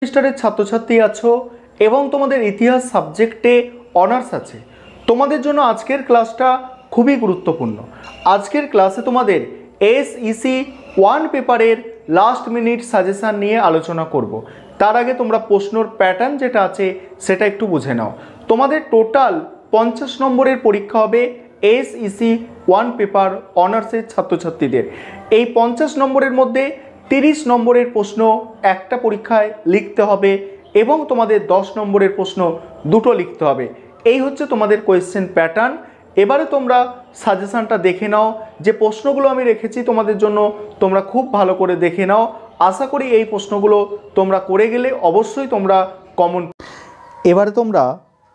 সেমিস্টারের ছাত্রছাত্রী আছো এবং তোমাদের ইতিহাস সাবজেক্টে অনার্স আছে, তোমাদের জন্য আজকের ক্লাসটা খুবই গুরুত্বপূর্ণ। আজকের ক্লাসে তোমাদের এসইসি 1 পেপারের লাস্ট মিনিট সাজেশান নিয়ে আলোচনা করব। তার আগে তোমরা প্রশ্নর প্যাটার্ন যেটা আছে সেটা একটু বুঝে নাও। তোমাদের টোটাল 50 নম্বরের পরীক্ষা হবে এসইসি 1 পেপার অনার্সের ছাত্রছাত্রীদের। এই 50 নম্বরের মধ্যে 30 নম্বরের প্রশ্ন একটা পরীক্ষায় লিখতে হবে এবং তোমাদের 10 নম্বরের প্রশ্ন দুটো লিখতে হবে। এই হচ্ছে তোমাদের কোয়েশ্চেন প্যাটার্ন। এবারে তোমরা সাজেশানটা দেখে নাও, যে প্রশ্নগুলো আমি রেখেছি তোমাদের জন্য তোমরা খুব ভালো করে দেখে নাও। আশা করি এই প্রশ্নগুলো তোমরা করে গেলে অবশ্যই তোমরা কমন। এবারে তোমরা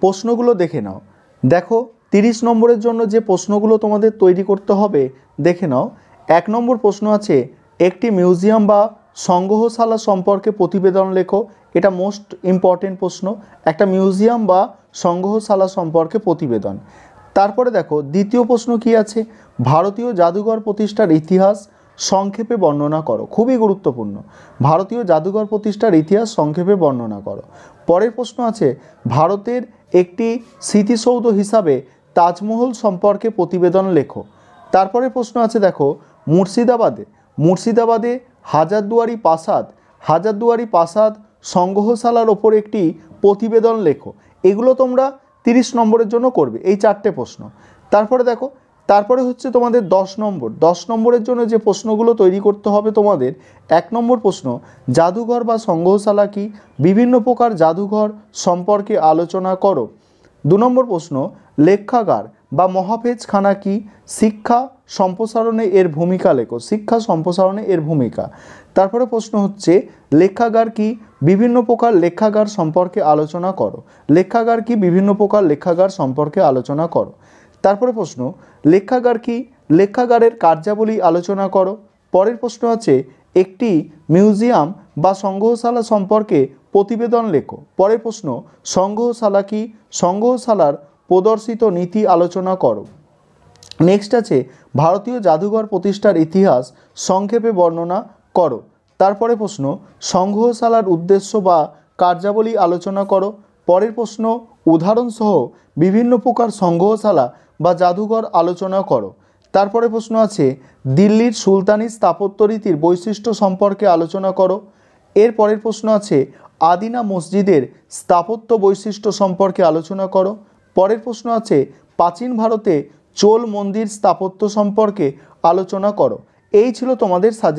প্রশ্নগুলো দেখে নাও। দেখো 30 নম্বরের জন্য যে প্রশ্নগুলো তোমাদের তৈরি করতে হবে দেখে নাও। 1 নম্বর প্রশ্ন আছে, একটি মিউজিয়াম বা সংগ্রহশালা সম্পর্কে প্রতিবেদন লেখো। এটা মোস্ট ইম্পর্টেন্ট প্রশ্ন, একটা মিউজিয়াম বা সংগ্রহশালা সম্পর্কে প্রতিবেদন। তারপরে দেখো দ্বিতীয় প্রশ্ন কি আছে, ভারতীয় জাদুঘর প্রতিষ্ঠার ইতিহাস সংক্ষেপে বর্ণনা করো। খুবই গুরুত্বপূর্ণ, ভারতীয় জাদুঘর প্রতিষ্ঠার ইতিহাস সংক্ষেপে বর্ণনা করো। পরের প্রশ্ন আছে, ভারতের একটি স্মৃতিসৌধ হিসাবে তাজমহল সম্পর্কে প্রতিবেদন লেখো। তারপরে প্রশ্ন আছে দেখো, মুর্শিদাবাদে হাজারদুয়ারি প্রাসাদ সংগ্রহশালার ওপর একটি প্রতিবেদন লেখো। এগুলো তোমরা 30 নম্বরের জন্য করবে, এই 4টে প্রশ্ন। তারপরে দেখো, তারপরে হচ্ছে তোমাদের 10 নম্বরের জন্য যে প্রশ্নগুলো তৈরি করতে হবে তোমাদের। 1 নম্বর প্রশ্ন, জাদুঘর বা সংগ্রহশালা কি, বিভিন্ন প্রকার জাদুঘর সম্পর্কে আলোচনা করো। 2 নম্বর প্রশ্ন, লেখাগার বা মহাফেজখানা কি, শিক্ষা সম্প্রসারণে এর ভূমিকা লেখো। শিক্ষা সম্প্রসারণে এর ভূমিকা। তারপরে প্রশ্ন হচ্ছে, লেখাগার কি, বিভিন্ন প্রকার লেখাগার সম্পর্কে আলোচনা করো। লেখাগার কি, বিভিন্ন প্রকার লেখাগার সম্পর্কে আলোচনা করো। তারপরে প্রশ্ন, লেখাগার কি, লেখাগারের কার্যাবলী আলোচনা করো। পরের প্রশ্ন আছে, একটি মিউজিয়াম বা সংগ্রহশালা সম্পর্কে প্রতিবেদন লেখো। পরের প্রশ্ন, সংগ্রহশালা কি, সংগ্রহশালার প্রদর্শিত নীতি আলোচনা করো। নেক্সট আছে, ভারতীয় জাদুঘর প্রতিষ্ঠার ইতিহাস সংক্ষেপে বর্ণনা করো। তারপরে প্রশ্ন, সংগ্রহশালার উদ্দেশ্য বা কার্যাবলী আলোচনা করো। পরের প্রশ্ন, উদাহরণসহ বিভিন্ন প্রকার সংগ্রহশালা বা জাদুঘর আলোচনা করো। তারপরে প্রশ্ন আছে, দিল্লির সুলতানি স্থাপত্য রীতির বৈশিষ্ট্য সম্পর্কে আলোচনা করো। এর পরের প্রশ্ন আছে, আদিনা মসজিদের স্থাপত্য বৈশিষ্ট্য সম্পর্কে আলোচনা করো। পরের প্রশ্ন আছে, প্রাচীন ভারতে চোল মন্দির স্থাপত্য সম্পর্কে আলোচনা করো। এই ছিল তোমাদের সাজেশন।